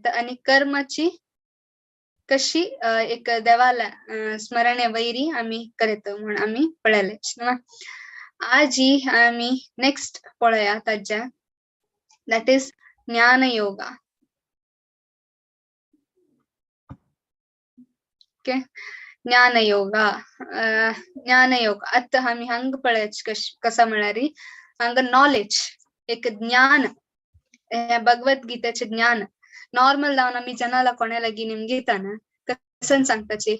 आणि कर्माची कशी एक देवाला स्मरणे वैरी आम्ही करतो म्हणून आम्ही पळयले. आजी आम्ही नेक्स्ट पळया ताज्या दॅट इज ज्ञान योगा. ओके, ज्ञान योगा. ज्ञान योग आता आम्ही हंग पळयच कसा म्हळ्यारी हंग नॉलेज एक ज्ञान भगवद्गीतेचे ज्ञान नॉर्मल जाऊन आम्ही जनाला कोणाला गी निमगीताना कसन सांगताची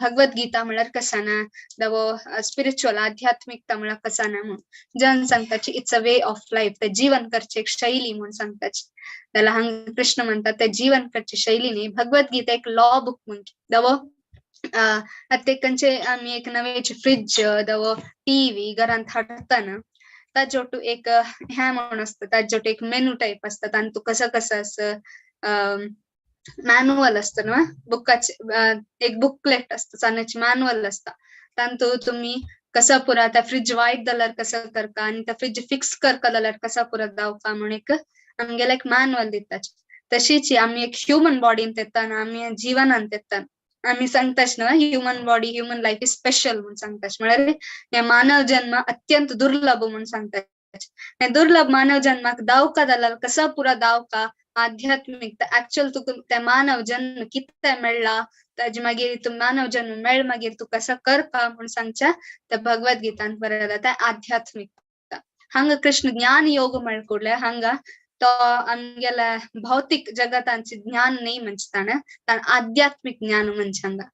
भगवद्गीता म्हळ्यार कसा ना दवो स्पिरिच्युअल आध्यात्मिकता म्हळ्यार कसा ना म्हणून जन सांगताची it's a way of life ते जीवन करचे एक शैली म्हणून सांगताची त्याला हंग कृष्ण म्हणतात ते जीवन करचे शैली न्ही भगवद्गीता एक लॉ बुक म्हणून दवो अत्तेकंचे आम्ही एक नवेचे फ्रिज दवो टीव्ही घरांत हाडताना ताजोटू एक ह्या म्हणून असतं ताजोटू एक मेनू टाईप असतात आणि तू कसं कसं असं मॅन्युअल असतं ना बुकाचे एक बुकलेट असतं चालण्याची मॅन्युअल असतं तांतू तुम्ही कसा पुरा त्या फ्रिज वाईट जाल्यार कसं करका आणि त्या फ्रिज फिक्स करका जाल्यार कसा पुरा जावका म्हणून एक आमगेला एक मॅन्युअल दिताच तशीच आम्ही एक ह्युमन बॉडीन तेताना आम्ही जीवनान तेताना आम्ही सांगताच ना human body human life is special म्हणून सांगताच म्हळ्यार या मानव जन्म अत्यंत दुर्लभ म्हणून सांगताच दुर्लभ मानव जन्माक दावका जाल्यार कसा पुरा दावका आध्यात्मिक ऍक्च्युअल तुका त्या मानव जन्म कितले मेळ्ळा ताजे मागीर तू मानव जन्म मेळ मागीर तू कसा करता म्हणून सांगच्या त्या भगवद्गीतान बरयला त्या आध्यात्मिकता हंग कृष्ण ज्ञान योग म्हणकुडले हंगा तो आमगेला भौतिक जगतांचे ज्ञान नाही म्हणताना तान आध्यात्मिक ज्ञान म्हणचंगा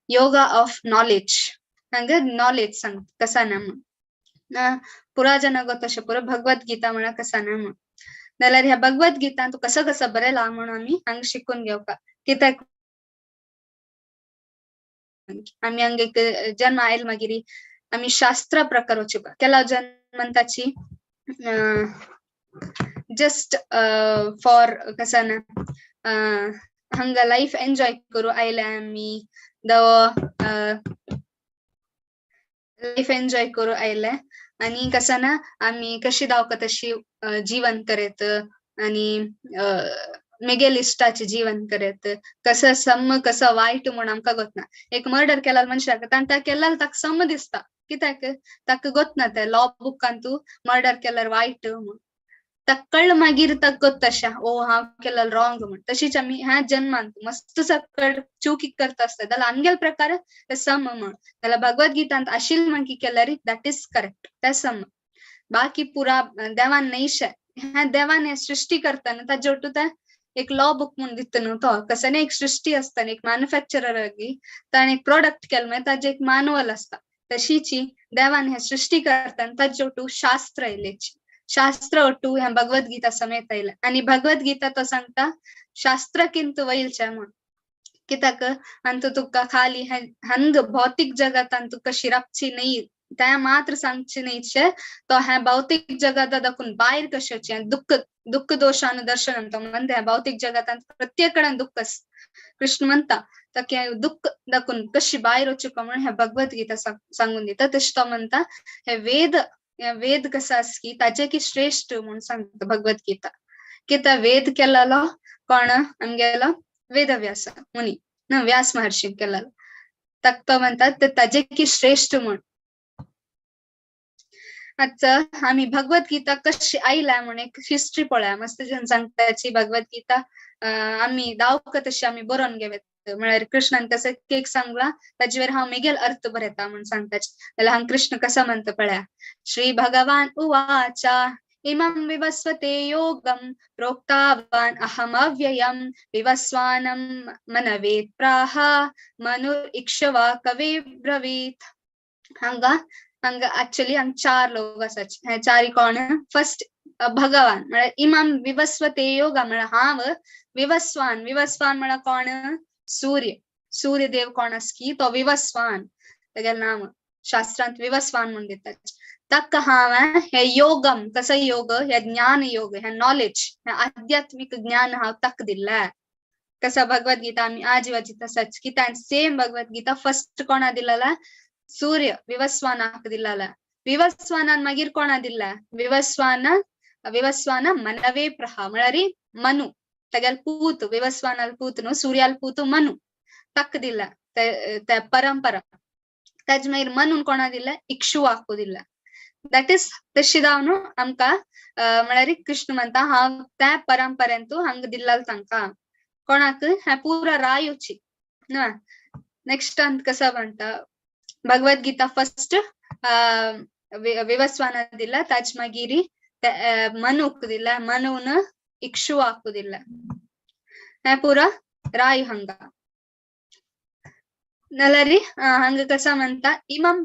योगा ऑफ नॉलेज हंग नॉलेज सांग कसा ना पुरा जनागो तशे पुरा भगवद्गीता म्हणा कसा ना म्हणून जाल्यार ह्या भगवद्गीतान तू कसं कसं बरयला म्हणून आम्ही हंग शिकून घेवका कित्याक आम्ही हंग एक जन्म आयल मागिरी आम्ही शास्त्र प्रकार वचूक केला जन्म म्हणताची जस्ट फॉर कसा ना हंग लाईफ एन्जॉय करू आयले आम्ही लाईफ एन्जॉय करू आयले आणि कसं ना आम्ही कशी दावका तशी जीवन करेत आणि मेगेल इष्टाचे जीवन करेत कसं सम कसं वाईट म्हणून आमका गोतना एक मर्डर केला मनशाक तांता केला ताक सम दिसता कित्याक ताका गोतना ते लॉ बुकान तू मर्डर केल्यार वाईट म्हणून ताक कळ्ळ मागीर ताका गोत तशा ओ हांव केला रॉंग म्हणून तशीच आम्ही ह्या जन्मान मस्त सकट चुकी करता असता जाल्यार आमगेल प्रकार ते सम म्हणून जाल्यार भगवद्गीतांत आशिल म्हण की केल्यार दॅट इज करेक्ट ते सम बाकी पुरा देवान नैशे ह्या देवान हे सृष्टी करताना ताजेवटू ते एक लॉ बुक म्हणून दिता न्हू तो कसं एक सृष्टी असता एक मॅन्युफॅक्चरर ताणें एक प्रोडक्ट केला मागीर ताजे एक मॅन्युअल असता तशीची देवान हे सृष्टी करताना ताजेवटू शास्त्र येयलेची शास्त्र ಒಟ್ಟು ह्या भगवद्गीता समेत आयला आणि भगवद्गीता तो सांगता शास्त्रಕ್ಕಿಂತ वैलचे म्हणून कित्याक अंतु तुका खाली हंग भौतिक जगतान तुका शिरापची नाही त्या मात्र सांगची नाहीचे तो ह्या भौतिक जगत दाखून बाहेर कशाची दुःख दुःख दोषान दर्शन तो म्हणते ह्या भौतिक जगतान प्रत्येककडे दुःख कृष्ण म्हणता तर दुःख दाखून कशी बाहेर वचूक म्हणून ह्या भगवद्गीता सांगून दिता तशी तो म्हणता हे वेद कसा अस की ताजे की श्रेष्ठ म्हणून सांगतो भगवद्गीता की त्या वेद केलेलो कोण आमगेलो वेदव्यास मुनी न व्यास महर्षी केलेलो ताक तो म्हणतात ते ताजे की श्रेष्ठ म्हणून आता आम्ही भगवद्गीता कशी आयला म्हणून एक हिस्ट्री पळया मस्त जन सांगताची भगवद्गीता आम्ही दावक तशी आम्ही बरोवन घेवेत म्हळ्यार कृष्णान कसं केक सांगला ताजेवर हांव मेगेल अर्थ बरयता म्हणून सांगताच जाल्यार हांग कृष्ण कसं म्हणता पळया श्री भगवान उवाचा इमं विवस्वते योगं प्रोक्तावान अहम अव्ययं विवस्वानं मनवेत् प्राह मनुर इक्ष्वा कवे ब्रवीत हंगा ऍक्च्युअली हंग चार लोक आसात हे चारी कोण फर्स्ट भगवान म्हळ्यार इमं विवस्वते योगा म्हळ्यार हांव विवस्वान म्हळ्यार कोण सूर्यदेव कोण आस की तो विवस्वान तेगेलें नाम शास्त्रांत विवस्वान म्हणून दितात तक हांव हे योगम कसं योग हे ज्ञान योग हे नॉलेज हे आध्यात्मिक ज्ञान हांव तक दिला कसा भगवद्गीता आम्ही आज वाचिता सच की त्या सेम भगवद्गीता फर्स्ट कोणा दिलेला सूर्य विवस्वानाक दिलेला विवस्वानान मागीर कोणा दिला विवस्वान मनवे प्रहा म्हळ्यार मनु तेगेल पूत विवस्वानाल पूत नु सूर्याल पूत मनु तक दिला ते परंपरा तेज मागीर मनून कोणा दिला इक्ष्वाकू दिला दॅट इज तशी जावन आमकां म्हळ्यार कृष्ण म्हणटा हांव त्या परंपरेंतू हांगा दिल्लाल तांकां कोणाक हे पुरा रायूची नेक्स्ट अंत कसा म्हणटा भगवद्गीता फर्स्ट विवस्वाना दिला ताज मागिरी मनुक दिला मनुन इक्ष्वाकू दिला हे पुरा राय हंगा नलरी हंग कसा म्हणता इमं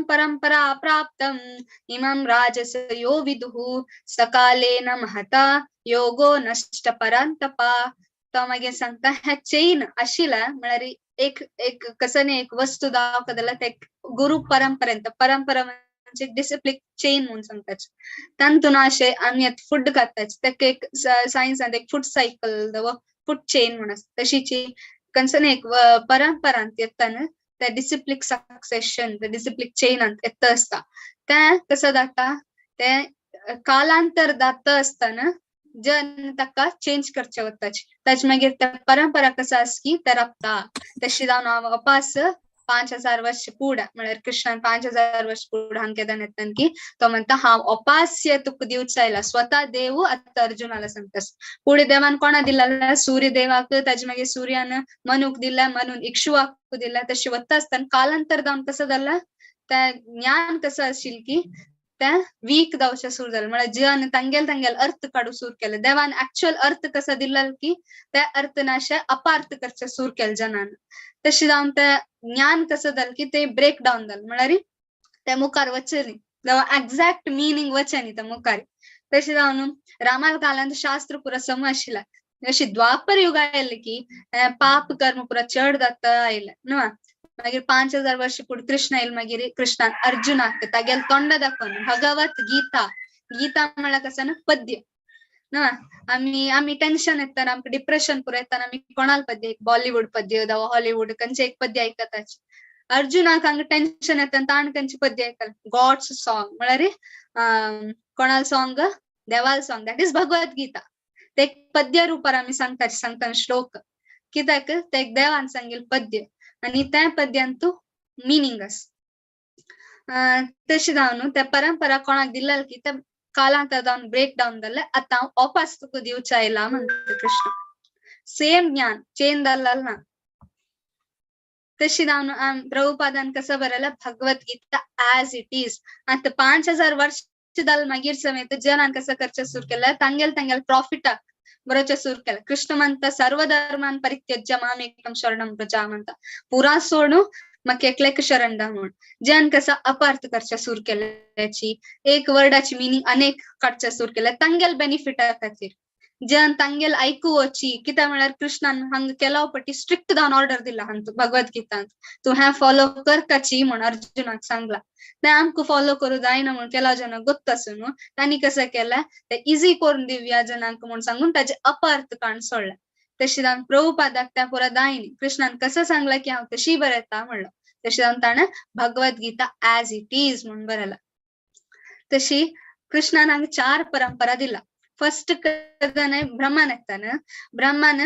परंपरा प्राप्तम इमं राजसयो विदुः सकालेन महता योगो नष्ट परंतपा तो मागे सांगता हे चेन आशिला म्हळ्यार एक एक कसने एक वस्तू दाखवला ते गुरु परंपरेंत परंपरा म्हणजे डिसिप्लिन चेन म्हणून सांगतात तांतून अशे आम्ही फूड खातात ते एक सायन्सान एक फूड सायकल फूड चेन म्हणून तशीची कंसन एक परंपरा येताना त्या डिसिप्लिक सक्सेशन डिसिप्लिक चेन येत असता त्या कसं जाता ते कालांतर जात असताना जन ताका चेंज करचे वताची ताज मागीर त्या परंपरा कसा आस की ते रपता तशी जावन हांव वापस 5000 वर्ष पुढे म्हळ्यार कृष्णान 5000 वर्ष पुढे हांकेदान येतान की तो म्हणता हांव उपास्य तुका दिवचा आयला स्वतः देव आता अर्जुनाला सांगतास पुढे देवान कोणा दिला सूर्य देवाक ताजे मागीर सूर्यान मनुक दिला मनून इक्ष्वाकू दिला तशी वता असताना कालांतर जावन कसं झाला त्या ज्ञान कसं आशिल की त्या वीक जावचे सुरू झालं म्हणजे जन तांगेल अर्थ काढू सुरू केलं देवान ऍक्च्युअल अर्थ कसा दिला की त्या अर्थनाशा अपार्थ करचे सुरू केलं जनान तशी जाऊन त्या ज्ञान कसं झालं की ते ब्रेक डाऊन झालं म्हळ्यार त्या मुखार वचनी एक्झॅक्ट मिनिंग वचनी त्या मुखार तशी जाऊन रामाल कालांत शास्त्र पुरा सम आशिला अशी द्वापर युग आयले की पाप कर्म पुरा चढ जाता आयले न्हू मागीर 5000 वर्ष पुढे कृष्ण येईल मागीर कृष्णान अर्जुनाक तागेल तोंड दाखोवन भगवत गीता गीता म्हळ्यार कसं ना पद्य ना आम्ही टेन्शन येताना आमकां डिप्रेशन पुरा येताना आम्ही कोणाल पद्य एक बॉलिवूड पद्य जावं हॉलिवूड खंयचे एक पद्य आयकताच अर्जुनाक हांगा टेन्शन येताना ताण खंयचे पद्य आयकल गॉड्स सॉंग म्हळ्यार कोणाल सॉंग देवाल song that is Bhagavad Gita ते पद्य रुपार आम्ही सांगता श्लोक कित्याक ते देवान सांगेल पद्य आणि त्या पद्यांतू मिनिंग आस तशी जावन त्या परंपरा कोणाक दिला की त्या कालांतर जावन ब्रेक डाऊन जाले आता हांव वापस तुका दिवचा आयला म्हणटा कृष्ण सेम ज्ञान चेंज जाल्ला ना तशी जावन प्रभुपादान कसं बरयला भगवद्गीता ऍज इट इज आता 5000 वर्ष जाल मागीर समेत जनान कसं करचे सुरू केलं तांगेल प्रॉफिटाक बरोवचे सुरू केलं कृष्ण म्हणता सर्व धर्मान परित्यज्य मामेकं शरणं व्रजा म्हणता पुरा सोडू मग एकलेक शरण दा म्हणून जन कसा अपार्थ करच्या सुरू केल्याची एक वर्डाची मिनिंग अनेक काडच्या सुरू केल्या तांगेल बेनिफिट खातीर जन तांगेल ऐकू वची कित्याक म्हळ्यार कृष्णान हांगा केला पटी स्ट्रिक्ट जावन ऑर्डर दिला हांगा भगवद्गीतांत तू हे फॉलो करची म्हण अर्जुनाक सांगला ते आमकां फॉलो करू जायना म्हण केला जना गोत्त आसूं न्हू तांणी कसं केलं ते इझी करून दिवया जनांक म्हण सांगून ताजे अपार्थ काण सोडला तशी जावन प्रभुपादाक त्या पुरा दायनी कृष्णान कसं सांगला की हांव तशी बरयता म्हणलो तशी जावन ताणें भगवद्गीता ऍज इट इज म्हणून बरयला तशी कृष्णान हांगा 4 परंपरा दिला फर्स्ट ब्रह्मान येताना ब्रह्मान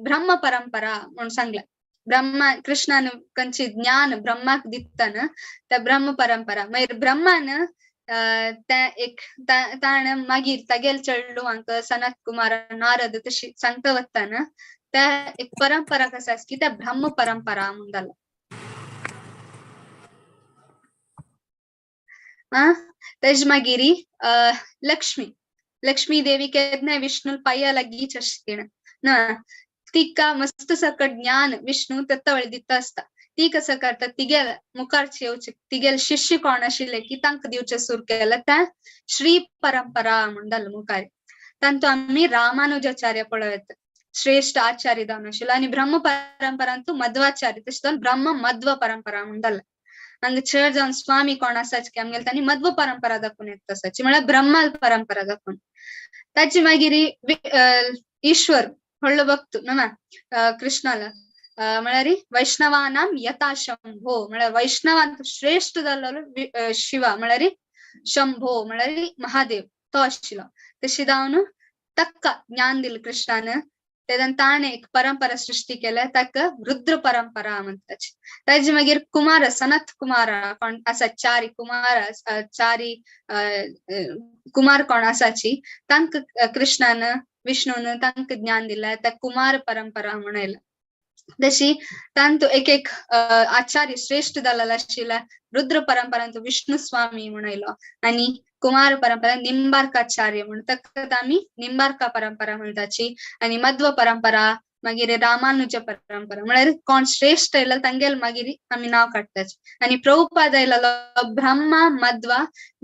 ब्रह्म परंपरा म्हणून सांगला ब्रह्मा कृष्णान कंची ज्ञान ब्रह्माक दिताना त्या ब्रह्म परंपरा मागीर ब्रह्मान ताण मागीर तागेल चेडू हांकां सनत कुमार नारद तशी सांगता वताना त्या एक परंपरा कसा आस की त्या ब्रह्म परंपरा म्हणून जालो तेज मागिरी लक्ष्मी देवी केदने विष्णु पायाला गीच असते ना तिका मस्त सकट ज्ञान विष्णू तत्वळ दिता असता ती कसं करता तिगेल मुखारचे येवचे तिगेल शिष्य कोण आशिल्ले की तांकां दिवचे सुरू केलं त्या श्री परंपरा म्हणून जालो मुखार तांतू आम्ही रामानुजाचार्य पळयत श्रेष्ठ आचार्य जावन आशिल्लो आनी ब्रह्म परंपरांतू मध्वाचार्य तशें जावन ब्रह्म मध्व परंपरा म्हणून जालो हांगा चड जावन स्वामी कोण आसाच की आमगेले तांणी मध्व परंपरा दाखोवन येत आसाची म्हळ्यार ब्रह्माल परंपरा दाखोवन ताची मागीर ईश्वर व्हडलो भक्त न्हू कृष्णाला म्हळ्यार वैष्णवानां यथा शंभो म्हळ्यार वैष्णवान श्रेष्ठ जाल्लो शिवा म्हळ्यार शंभो म्हळ्यार महादेव तो आशिल्लो तशी जावन तक्क ज्ञान दिल कृष्णानं तेदन ताणे एक परंपरा सृष्टी केल्या ताका रुद्र परंपरा म्हणतात. ताजे मागीर कुमार सनत कुमार कोण असा चारी कुमार चारी कुमार कोण असाची तांक कृष्णानं विष्णून तांक ज्ञान दिला त्या कुमार परंपरा म्हणयला. जशी तांतू एक एक आचार्य श्रेष्ठ जालेलो आशिल्ला रुद्र परंपरांत विष्णू स्वामी म्हणयलो आणि कुमार परंपरा निंबार्काचार्य म्हण ताका आमी निंबार्का परंपरा म्हणटाची आणि मध्व परंपरा मागीर रामानुज परंपरा म्हळ्यार कोण श्रेष्ठ आयलो तांगेल मागीर आमी नाव काडटाच. आणि प्रभुपाद आयलो ब्रह्मा मध्व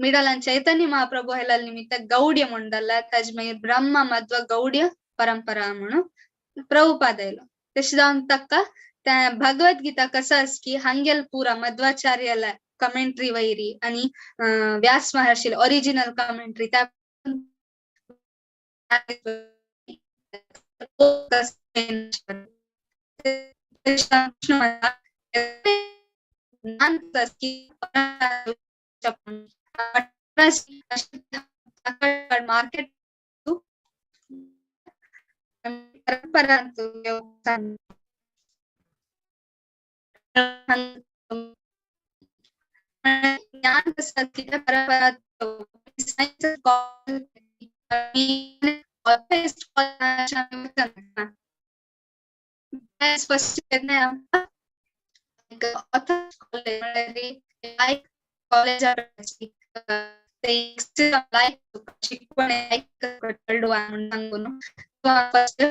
मिडलान चैतन्य महाप्रभू आयला निमित्त गौड्य म्हणटाला ताजे मागीर ब्रह्म मध्व गौड्य परंपरा म्हणून प्रभुपाद आयलो. तशें जावन ताका त्या भगवद्गीता कसं की हांगेल पुरा मध्वाचार्याला कमेंट्री वैरी आणि व्यास महर्षी ओरिजिनल कमेंट्री त्या मार्केट परंपरा ज्ञान संस्कृती परंपरा कॉलेज शिकवण सांगून फस्ट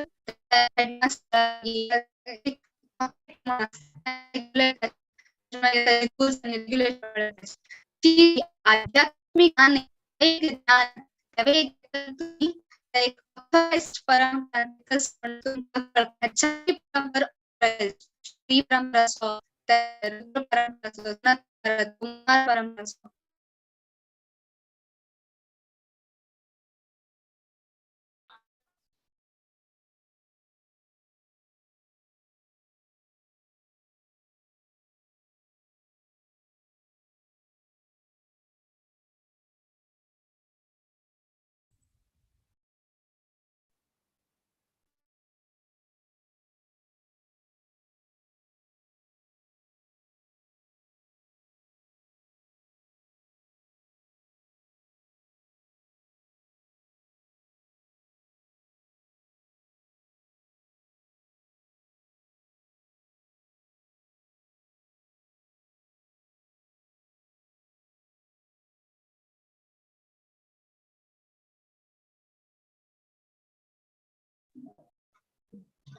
आध्यात्मिक आणि एक परंपरा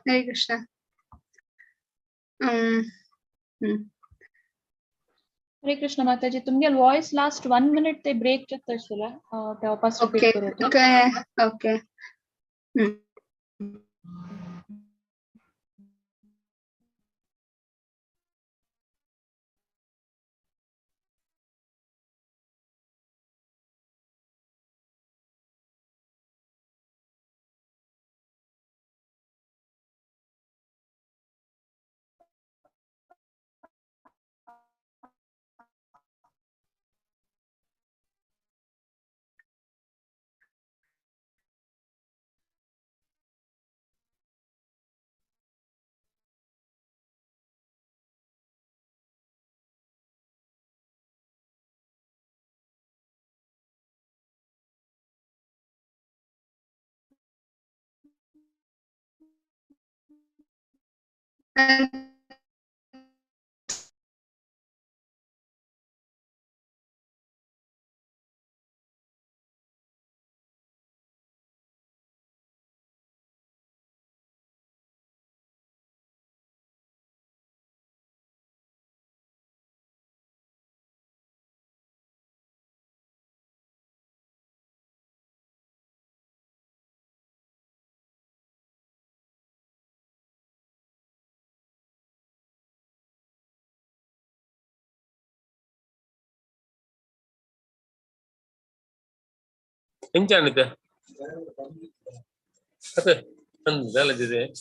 हरे कृष्ण. हरे कृष्ण माताजी तुमगे वॉइस लास्ट 1 minute ते ब्रेक जातशिला ते वापस रिपीट करू okay okay. Encanete. Kata, kan zala jide.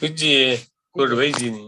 तुझी कोड वैजीनी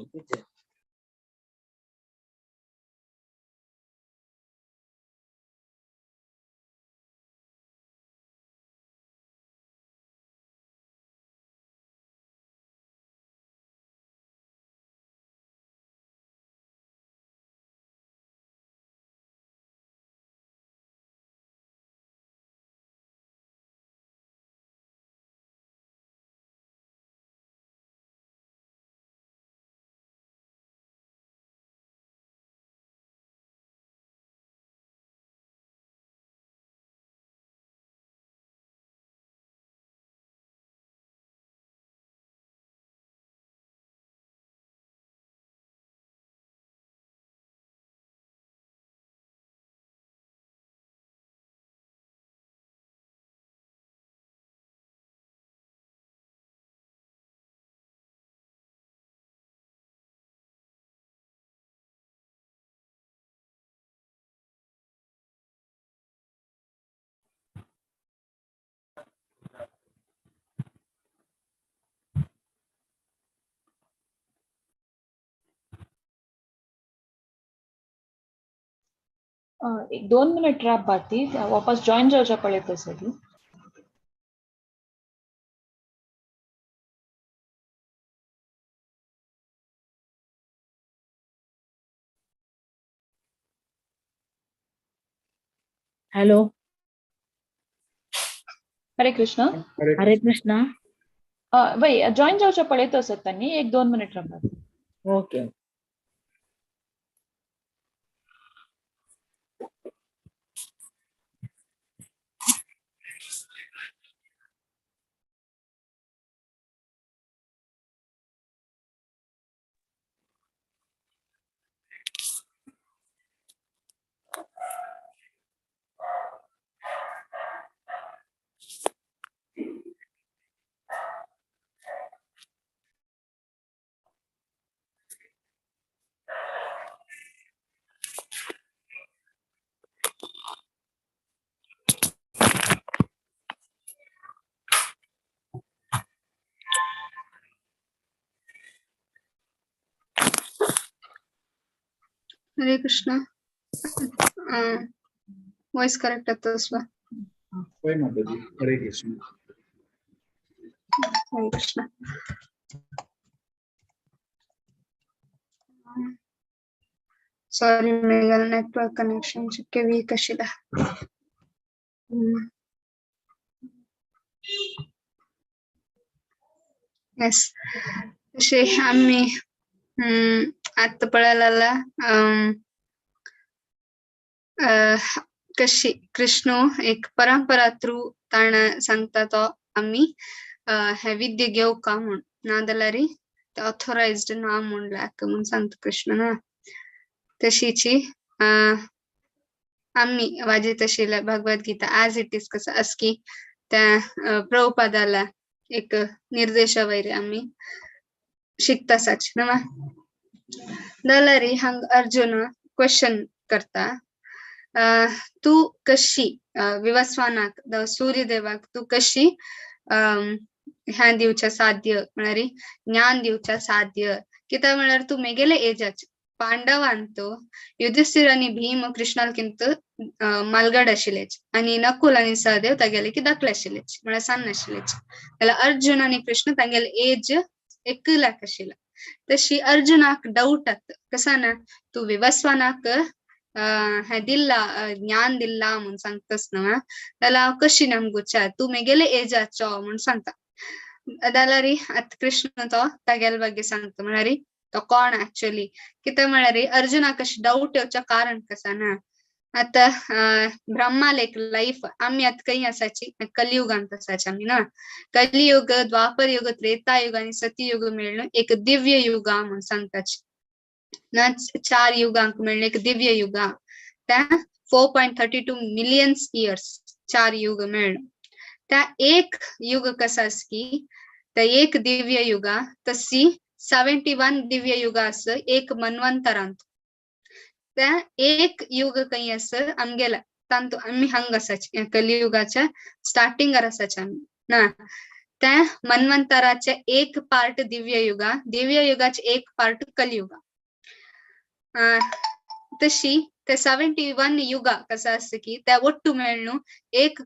एक 2 मिनिट रॅप बाकी वापस जॉईन जावच्या पळयतासाठी हॅलो हरे कृष्ण हरे कृष्णा वय जॉईन जावच्या पळयत असत त्यांनी 1-2 मिनिट रॅप बाकी ओके हरे कृष्ण ವಾಯ್ಸ್ ಕರೆಕ್ಟ್ ಆಗ್ತದಸ್ವಾ ಹರೇ ಕೃಷ್ಣ ಹರೇ ಕೃಷ್ಣ ಸಾರಿ ಮೇಘನ ನೆಟ್ವರ್ಕ್ ಕನೆಕ್ಷನ್ ಚಿಕ್ಕೆ ವೀಕ್ ಅಷ್ಟಿದೆ येस तशी आम्ही आता पळायला कशी कृष्ण एक परंपरा थ्रू ताण सांगता तो आम्ही हे विद्या घेऊ का म्हण नादलारी ऑथोराइज्ड ना म्हणला म्हणून सांगतो कृष्ण ना तशीची आम्ही वाजे तशीला भगवद्गीता ऍज इट इज कसं असकी त्या प्रभुपादाला एक निर्देशावैर आम्ही शिकता साच ना दलारी हंग अर्जुन क्वेश्चन करता तू कशी विवस्वानाक सूर्यदेवाक तू कशी ह्या दिवच्या साध्य म्हणारी ज्ञान दिवच्या साध्य किता म्हणार तू मेगेले एजाच पांडवांतो युधिष्ठिर आणि भीम कृष्णालकिंत मालगड आशिलेच आणि नकुल आणि सहदेव तागेले की दाखले आशिलेच म्हळ्यार सन्न आशिलेच त्याला अर्जुन आणि कृष्ण तागेले एज 1 लाख आशिला तशी अर्जुनाक डाऊट आत कसा ना तू विवस्वानाक हे दिल्ला ज्ञान दिल्ला म्हणून सांगतस ना त्याला कशी नमगुच्या तू मेगेले एजाचो म्हणून सांगता दालारी आत कृष्ण तो तागेल ಬಗ್ಗೆ सांगतो म्हणारी तो कोण ऍक्च्युअली किती म्हणारी अर्जुना कशी डाऊट येवच्या कारण कसा ना आता ब्रह्माला एक लाईफ आम्ही आता काही असायची कलियुगांत असायची आम्ही ना कलियुग द्वापर युग त्रेतायुग आणि सतयुग मिळणं एक दिव्य युग म्हणून सांगताची ना 4 युगांक मिळणं एक दिव्य युग त्या 4.32 मिलियन्स इयर्स 4 युग मिळणं त्या एक युग कसा की त्या एक दिव्य युगा तशी 71 दिव्य युग असं एक मन्वंतरांत त्या एक युग काही असं आमगेला तांतो आम्ही हंग असायची कलियुगाच्या स्टार्टिंग असायच्या आम्ही ना त्या मन्वंतराच्या एक पार्ट दिव्य युगाचे एक पार्ट कलियुगा तशी त्या 71 युगा कसा असं की त्या ಒಟ್ಟು मिळणं एक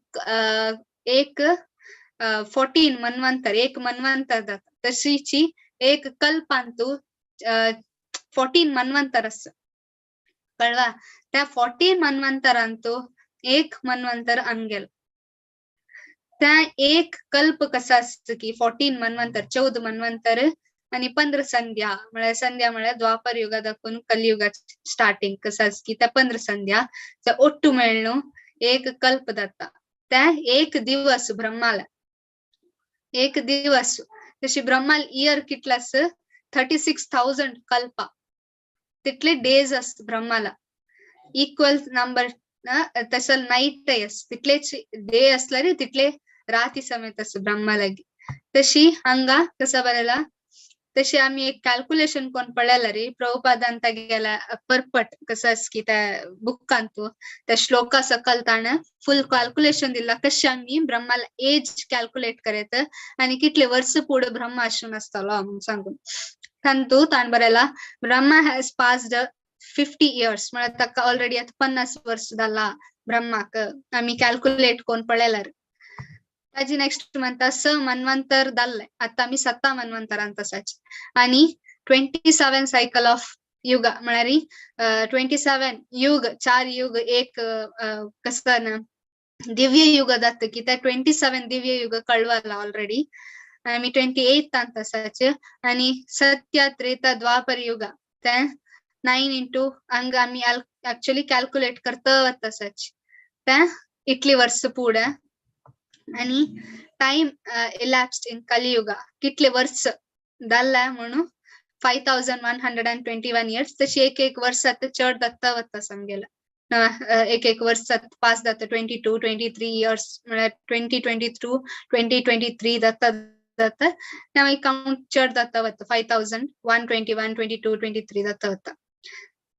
14 मन्वंतर एक मन्वंतर जाता तशीची एक कल्पांतू 14 मन्वंतर असं कळवा त्या 14 मन्वंतरांतो एक मन्वंतर आमगेल त्या एक कल्प कसा असतं की 14 मन्वंतर 14 मन्वंतर आणि 15 संध्या म्हळ्यार द्वापर युगा दाखवून कलियुगाची स्टार्टिंग कसं की त्या 15 संध्या ಒಟ್ಟು मिळणं एक कल्प जाता त्या एक दिवस ब्रह्माला एक दिवस तशी ब्रह्माल इयर कितलास 36,000 कल्पा तिथले डेज असत ब्रह्माला इक्वल नंबर तसं नाईट तिथलेच डे असला रे तिथले राती समेत असत ब्रह्मालागी तशी हंगा कसा बरेला तशी आम्ही एक कॅल्क्युलेशन कोण पळायला रे प्रभुपादांत गेला परपट कसं की त्या बुक्कांतू त्या श्लोका सकल ताण फुल कॅल्क्युलेशन दिला कशी आम्ही ब्रह्माला एज कॅल्क्युलेट करायच आणि कितले वर्ष पुढे ब्रह्मा आश्रम असतालो म्हणून सांगून तांतू ताण बरेला ब्रह्मा हॅज पास्ड 50 इयर्स म्हणजे ताका ऑलरेडी आता 50 वर्ष झाला ब्रह्माक आम्ही कॅल्क्युलेट कोण पळायला रे ताजी नेक्स्ट म्हणता मन्वंतर जाल्ले आता आम्ही 7 मन्वंतरांत असायचे आणि 27 सायकल ऑफ युगा म्हळ्यार 27 युग 4 युग एक कसं ना दिव्य युग जात की त्या 27 दिव्य युग कळवाला ऑलरेडी आम्ही 28 तांत असायचे आणि सत्य त्रेता द्वापर युगा त्या 9 इंटू हंग आम्ही ऍक्च्युअली कॅल्क्युलेट करत असायचे त्या इतली वर्ष पुढे आणि टाइम elapsed in कलियुगा कितले वर्ष जाल्ला म्हणून 5121 इयर्स तशी एक वर्षात चढ जाता वता समगेला एक वर्षात पास जाता 22 23 इयर्स म्हणजे 2023 जाता त्यामुळे काउंट चढ जाता वता 5121 22 23 जाता वता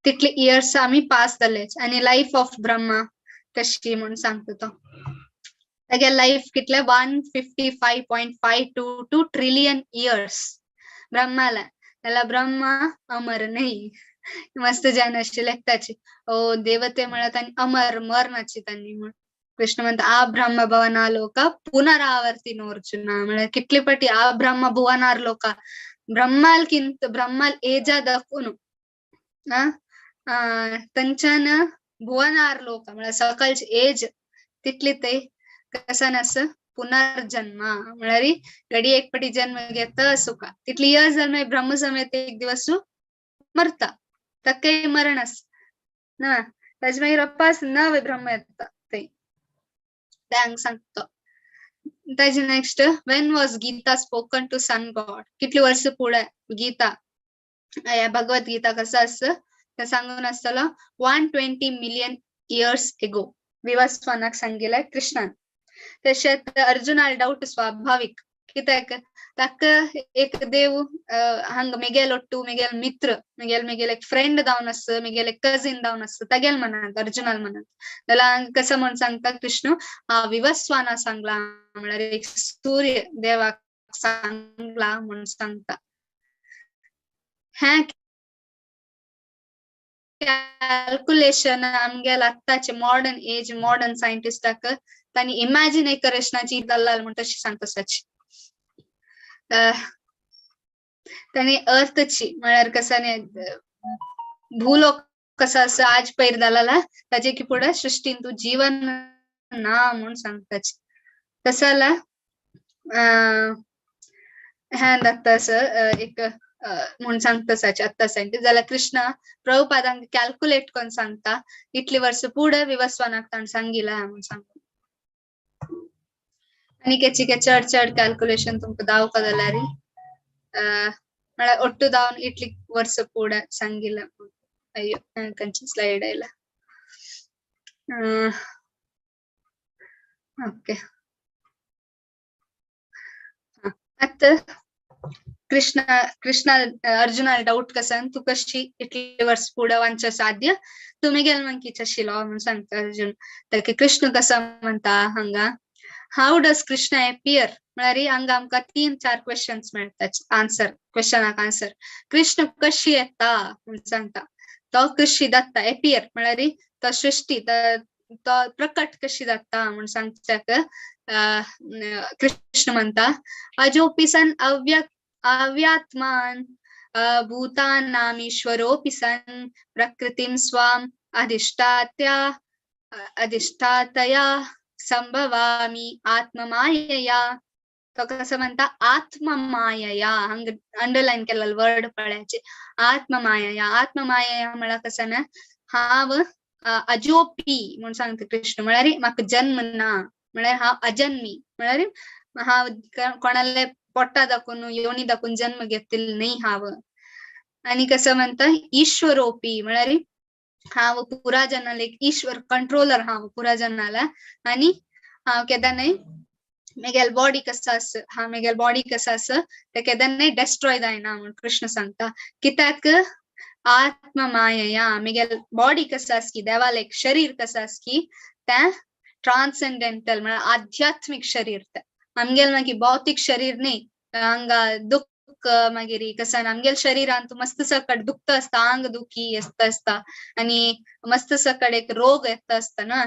तितले इयर्स आम्ही पास जाले आणि लाईफ ऑफ ब्रह्मा कशी म्हणून सांगतो तो again life कितले 155.522 ट्रिलियन इयर्स ब्रह्माला त्याला ब्रह्मा अमर नाही मस्त जाण अशी लेखताची ओ देवते म्हणत आणि अमर मरणाची त्यांनी म्हण कृष्ण म्हणता आ ब्रह्म भवनालो का पुनरावर्ती अर्जुना म्हणजे कितली पटी आ ब्रह्म भुवनारलो का ब्रह्माल एजा दाखवून त्यांच्यान भुवनारलो का म्हणजे सकाळची एज तिथली ते कसं नस पुनर्जन्म म्हळ्यार घडी एक पटी जन्म घेता असो का तितली इयर्स जाल मागीर ब्रह्म समेत एक दिवस मरता तक्के मरण आस ना ताजे मागीर अपास नवे ब्रह्म येता ते त्यांक सांगतो ताजे next when was Gita spoken to sun god कितली वर्ष पुढे गीता या भगवत गीता कसं असतं ते सांगून असताना 120 मिलियन इयर्स एगो विवस्वानाक सांगितलंय कृष्णान तशेंच अर्जुनाल डाऊट स्वाभाविक कित्याक ताका एक देव हांग मेगेल ओट्टू मेगेल मित्र मेगेल एक फ्रेंड जावन आस मेगेल एक कजिन जावन आस तागेल मनात अर्जुनाल मनात जाल्यार कसं म्हण सांगता कृष्ण हा विवस्वाना सांगला म्हळ्यार एक सूर्य देवाक सांगला म्हण सांगता ह्या कॅल्क्युलेशन आमगेल आत्ताचे मॉडर्न एज मॉडर्न सायंटिस्टाक तांणी इमॅजिनेशनाची जाल्ला म्हण तशी सांगता साची तांणी अर्थची म्हळ्यार कसाने भूलोक कसा असं आज पैर जालाला ताजे की पुढे सृष्टीन तू जीवन ना म्हण सांगताच तसला ह्या दत्ता असं एक म्हण सांगता साचे आत्ता सायंटिस्ट जाल्यार कृष्ण प्रभुपादांक कॅल्क्युलेट करून सांगता इतली वर्ष पुढे विवस्वानाक ताण सांगिला म्हण सांगता आणि केची चड चड कॅल्क्युलेशन तुमका दावका जाल्यार म्हळ्यार ಒಟ್ಟು दावन इतली वर्ष पुढे सांगिला अय्यो कंची स्लाइड आयला ओके आता कृष्ण अर्जुनाला डाऊट कसन तू कशी इतली वर्ष पुढे वांच साध्य तुम्ही गेल मग किच आशिलो म्हणून सांगता अर्जुन तर कृष्ण कसं म्हणता हांगा हाऊ डज कृष्ण एपियर म्हळ्यार हांगा आमकां 3-4 क्वेश्चन्स मेळटात आन्सर क्वेश्चनाक आन्सर कृष्ण कशी येता म्हणून सांगता तो कशी जाता एपियर म्हळ्यार तो सृष्टी तो प्रकट कशी जाता म्हणून सांगच्याक कृष्ण म्हणता अजोपि सन अव्यात्मान भूतानामीश्वरोऽपि सन प्रकृतिं स्वाम अधिष्ठातया संभवामी आत्ममायया तो कसं म्हणता आत्ममायया हंग अंडरलाइन केलेलं वर्ड पळयाचे आत्ममायया म्हळ्यार कसं ना हाव अजोपी म्हणून सांगते कृष्ण म्हळ्यार म्हाका जन्म ना म्हळ्यार हांव अजन्मी म्हळ्यार हांव कोणाले पोट्टा दाखवून योनी दाखवून जन्म घेतलेलो नाही हांव आणि कसं म्हणता ईश्वरोपी म्हळ्यार हांव पुरा जनाला एक ईश्वर कंट्रोलर हांव पुरा जनाला आणि हांव केदां नाही मेगेल बॉडी कसा आस हा मेगेल बॉडी कसा आस ते केदां नाही डेस्ट्रॉय जायना म्हणून कृष्ण सांगता कित्याक आत्ममायया मेगेल बॉडी कसा आस की देवाला एक शरीर कसा आस की त्या ट्रान्सेंडेंटल म्हळ्यार आध्यात्मिक शरीर आमगेल मागीर भौतिक शरीर न्ही हांगा दुःख मागीर कसं आमगेल शरीरांत मस्त सकट दुखत असता आंग दुखी येत असता आणि मस्त सकट एक रोग येत असता ना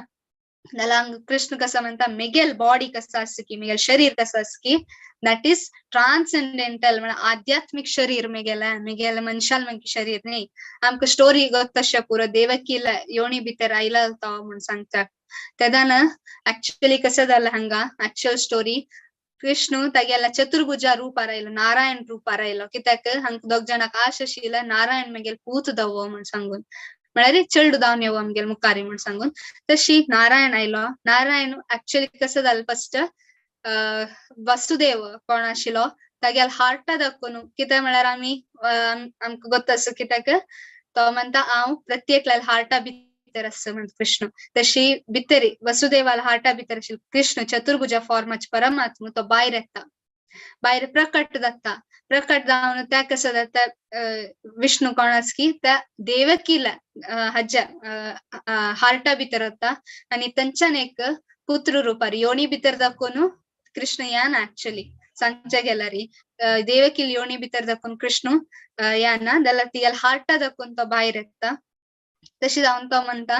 जाल्यार कृष्ण कसं म्हणता मेगेल बॉडी कसं आस की मेगेल शरीर कसं आस की दॅट इज ट्रान्सेंडेंटल म्हळ्यार आध्यात्मिक शरीर मेगेल मनशाल मागीर शरीर न्ही आमकां स्टोरी गोत तशें पुरो देवकीला योनी भितर आयला तो म्हणून सांगता तेदान एक्चुअली कसं जालें हांगा एक्चुअल स्टोरी कृष्ण तागेला चतुर्भुजा रूप आयलो नारायण रूप आयलो कित्याक हांगा दोग जाणांक आश आशिल्ला नारायण मेगेल पूत दवो म्हण सांगून म्हळ्यार चेडू जावन येवो आमगेल मुखारी म्हण सांगून तशी नारायण आयलो नारायण एक्चुअली कसं जालें फर्स्ट वसुदेव कोण आशिल्लो तागेल हार्टा दाखोवन कित्याक म्हळ्यार आमी आमकां गोत आस कित्याक तो म्हणता हांव प्रत्येक हार्टा भितर आस म्हण कृष्ण तशी भितर वसुदेवाला हार्टा भितर आशिल्लो कृष्ण चतुर्भुजा फॉर्माचे परमात्मा तो भायर येता भायर प्रकट जाता प्रकट जावन त्या कसं जाता विष्णू कोण आस की त्या देवकीला हाज्या हार्टा भितर येता आणि तांच्यान एक पुत्र रुपार योनी भितर दाखोवन कृष्ण याना एक्चुअली सांगचे गेल्यार देवकील योनी भितर दाखोवन कृष्ण याना जाल्यार तिगेल हार्टा दाखोवन तो भायर येता तशी जावन तो म्हणता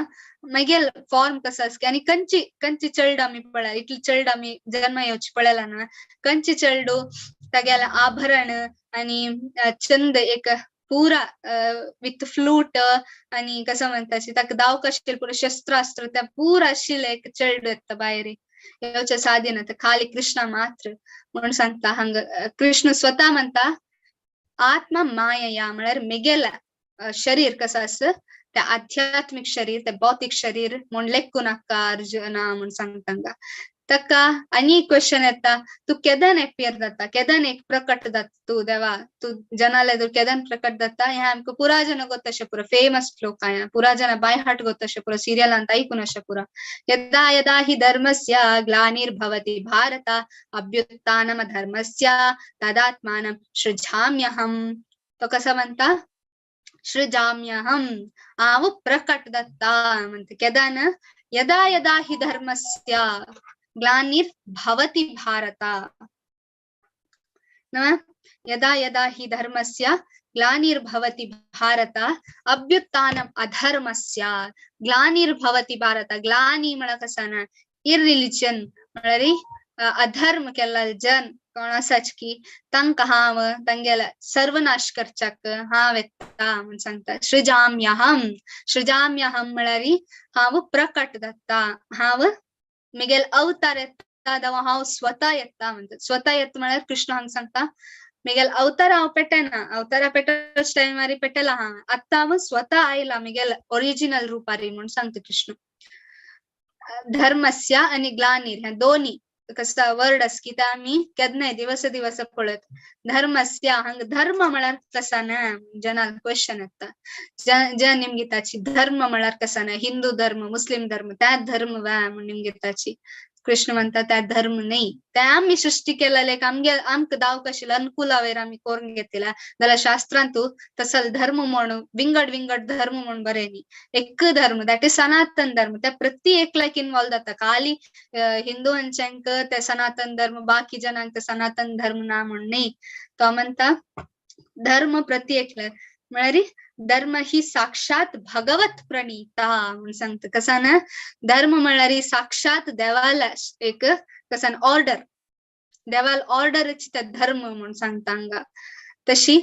मागेल फॉर्म कसं आस की आणि कंची चेडू आमी पळय इतली चेडू आमी जन्म येवची पळयला ना कंची चेडू तागेला आभरण आणि चंद एक पुरा विथ फ्लूट आणि कसं म्हणता ताका दाव कशें पुरो शस्त्रास्त्र त्या पुरा आशिल्ले एक चेडू येता भायर येवचे साध्य ना ते खाली कृष्ण मात्र म्हणून सांगता हंग कृष्ण स्वतः म्हणता आत्मा माया म्हळ्यार मिगेल शरीर कसं असं ते आध्यात्मिक शरीर ते भौतिक शरीर म्हण लेक्कू नाका अर्जुना म्हणून सांगतांगा तका आनी क्वेश्चन येता तू केदन एपियर जाता केदन एक प्रकट जाता तू देवा तू जनाले तू केदन प्रकट जाता हे आमकां पुरा जन गोतशे पुरा फेमस श्लोक आया पुरा जन बाय हार्ट गोतशे पुरा सिरियलांत ऐकून अशे पुरा यदा यदा हि धर्मस्य ग्लानिर्भवति भारत अभ्युत्थानम धर्मस्य तदात्मानं सृजाम्यहम् तो कसं म्हणता सृजाम्यहम् आव प्रकट दत्ता म्हणते केदान यदा यदा हि धर्मस्य ग्लानिर्भवति भारत यदा यदा हि धर्मस्य ग्लानिर्भवति भारत अभ्युत्थानम अधर्मस्य ग्लानिर्भवति भारत ग्लानी म्हळ्यार कसं इररिलिजन म्हळ्यार अधर्म केला जन कोण सच की तंक हाव तंगेला सर्वनाश करचक हाव येता म्हणून सांगता सृजाम्यहम म्हळ्यार हाव प्रकट दत्ता हाव मिगेल अवतार येता दवा हाव स्वतः येता म्हणतात स्वतः येत म्हळ्यार कृष्ण हांग सांगता मिगेल अवतार हांव पेटेना अवतारा पेटच टायमारी पेटेला हा आता हांव स्वतः आयला मिगेल ओरिजिनल रूपारी म्हणून सांगता कृष्ण धर्मस्य आणि ग्लानीर ह्या दोन्ही कसा वर्ड अस की त्या आम्ही केदने दिवस दिवस पळत धर्मस्य हंग धर्म म्हळ्यार कसा ना जनाल क्वेश्चन येता ज्या निमगीताची धर्म म्हळ्यार कसा ना हिंदू धर्म मुस्लिम धर्म त्या धर्म वा निमगीताची कृष्ण म्हणता त्या धर्म नाही त्या आम्ही सृष्टी केलेले आमक दाव कशी अनुकूलावेर आम्ही करून घेतला जाल्यार शास्त्रांतू तसल धर्म म्हणून विंगड विंगड धर्म म्हणून बरेनी एक धर्म दॅट इज सनातन धर्म त्या प्रति एकल्याक इन्वॉल्व जाता खाली हिंदूंच्यांक ते सनातन धर्म बाकी जनांक सनातन धर्म ना म्हणून नाही तो म्हणता धर्म प्रति एकल्या म्हळ्यार धर्म ही साक्षात भगवत प्रणीता म्हणून सांगता कसा ना धर्म म्हळ्यार साक्षात देवाला एक कसा ऑर्डर देवाल ऑर्डर त्या धर्म म्हणून सांगता तशी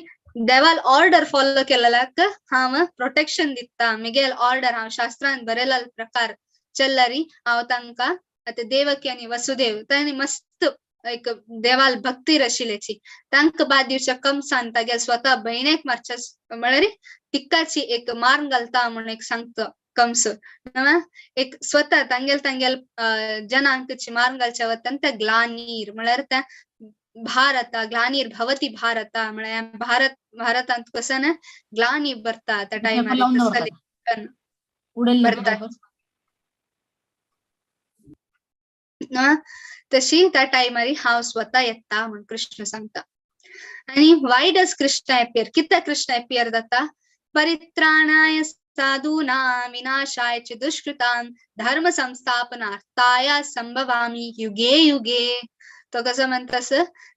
देवाल ऑर्डर फॉलो केलेल्याक हांव प्रोटेक्शन दिता मिगेल ऑर्डर हांव शास्त्रांत बरयला प्रकार चल्लारी हांव तांकां आता देवकी आणि वसुदेव तांणी मस्त एक देवाल भक्ती रशिलेची तांक बाद दिवच्या कंसान तागे स्वतः बहिणेक मारच्या म्हळ्यार तिक्काची एक मारण घालता म्हणून एक सांगतो कंस एक स्वतः तांगेल जनांकची मारण घालच्या वतन त्या ग्लानीर म्हळ्यार त्या भारत ग्लानीर भवती भारत म्हळ्यार भारतांत कसं ना ग्लानी भरता त्या टायमार भरता तशी त्या टायमार हांव स्वतः येता म्हणून कृष्ण सांगता आणि वाय डज कृष्ण एपियर कित्या कृष्ण एपियर जाता परित्राणाय साधूनां विनाशाय च दुष्कृतां धर्म संस्थापनार्थाय संभवामि युगे युगे तो कसं म्हणतास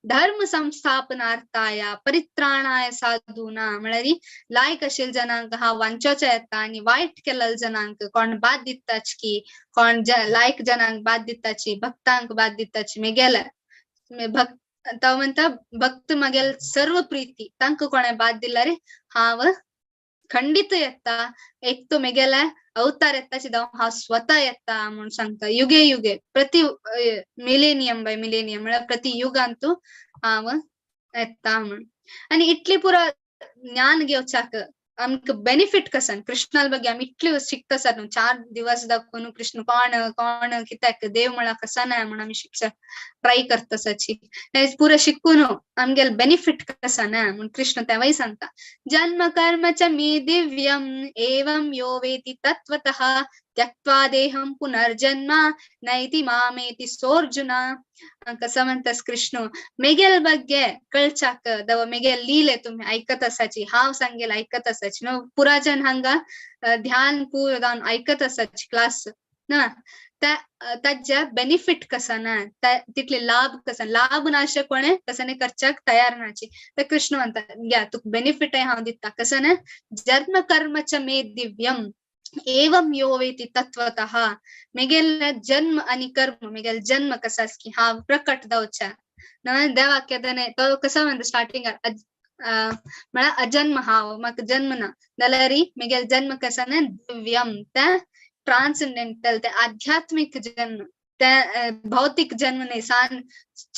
धर्म संस्थापनार्थाय परित्राणाय साधूनां म्हळ्यार लायक असेल जनांक हा वांचोचो येता आणि वाईट केलेल जनांक कोण बाद दिताच की कोण लायक जनांक बाद दिताची भक्तांक बाद दिताची मेगेल भक्त तो म्हणता भक्त मगेल सर्व प्रीती तांक कोणे बाद दिल्यार हांव खंडित येता एक तो मेगेला अवतार येताची जावं हांव स्वतः येता म्हणून सांगता युगे युगे प्रति मिलेनियम बाय मिलेनियम म्हळ्यार प्रति युगांतू हांव येता म्हणून आणि इतली पुरा ज्ञान घेवच्याक आमकां बेनिफिट कसन कृष्णाल ಬಗ್ಗೆ आमी इतली शिकता सर 4 दिवस दाखवून कृष्ण कोण कोण कित्याक देव म्हळ्यार कसा ना म्हणून आमी शिक्षक ट्राय करता सची पुरा शिकून आमगेल बेनिफिट कसा ना म्हणून कृष्ण तेव्हाही सांगता जन्म कर्म च मे दिव्यम एवं यो वेति तत्वतः त्यक्त्वा देहं पुनर्जन्म नैति मामेति सोर्जुना कसं म्हणतास कृष्ण मेगेल ಬಗ್ಗೆ कळचाक दव मेगेल लीले तुम्ही ऐकत असाची हाव सांगेल ऐकत असाची न पुराजन हंगा ध्यान पूर जाऊन ऐकत असाची क्लास ना त्याच्या बेनिफिट कसा ना तिथले लाभ कसा लाभ नाशे कोणे कसं नाही करच्याक तयार नाची तर कृष्ण म्हणतात घ्या तू बेनिफिट आहे हाव दिता कसं ना जन्म कर्मच मे दिव्यम एवं यो वेति तत्वतः मेगेल जन्म आणि कर्म मेगेल जन्म कसास की हा प्रकट दावच्या न देवा केदने तो कसं म्हणतो स्टार्टिंग मला अजन्म हाव मग जन्म ना दलारी मेगेल जन्म कसा ना दिव्यम त्या ट्रान्सेंडेंटल ते आध्यात्मिक जन्म त्या भौतिक जन्म नाही सान